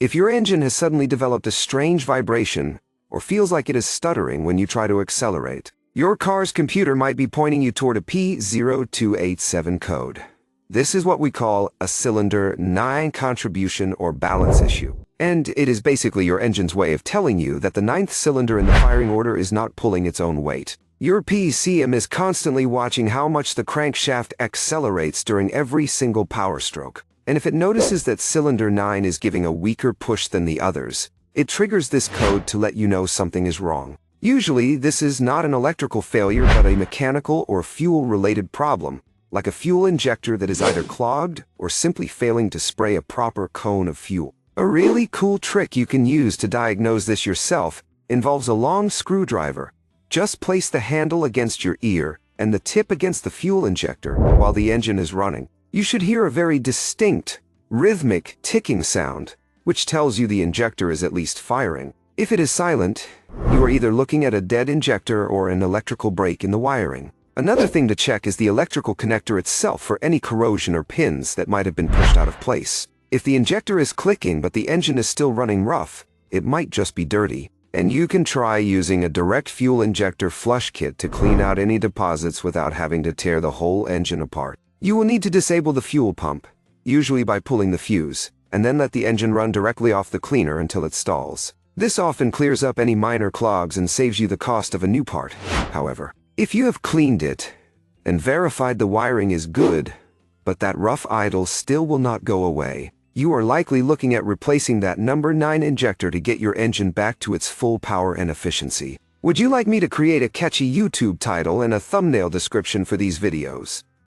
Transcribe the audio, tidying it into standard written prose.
If your engine has suddenly developed a strange vibration or feels like it is stuttering when you try to accelerate, your car's computer might be pointing you toward a P0287 code. This is what we call a cylinder 9 contribution or balance issue. And it is basically your engine's way of telling you that the 9th cylinder in the firing order is not pulling its own weight. Your PCM is constantly watching how much the crankshaft accelerates during every single power stroke. And if it notices that cylinder 9 is giving a weaker push than the others, it triggers this code to let you know something is wrong. Usually, this is not an electrical failure but a mechanical or fuel-related problem, like a fuel injector that is either clogged or simply failing to spray a proper cone of fuel. A really cool trick you can use to diagnose this yourself involves a long screwdriver. Just place the handle against your ear and the tip against the fuel injector while the engine is running. You should hear a very distinct, rhythmic ticking sound, which tells you the injector is at least firing. If it is silent, you are either looking at a dead injector or an electrical break in the wiring. Another thing to check is the electrical connector itself for any corrosion or pins that might have been pushed out of place. If the injector is clicking but the engine is still running rough, it might just be dirty. And you can try using a direct fuel injector flush kit to clean out any deposits without having to tear the whole engine apart. You will need to disable the fuel pump, usually by pulling the fuse, and then let the engine run directly off the cleaner until it stalls. This often clears up any minor clogs and saves you the cost of a new part. However, if you have cleaned it and verified the wiring is good, but that rough idle still will not go away, you are likely looking at replacing that number 9 injector to get your engine back to its full power and efficiency. Would you like me to create a catchy YouTube title and a thumbnail description for these videos?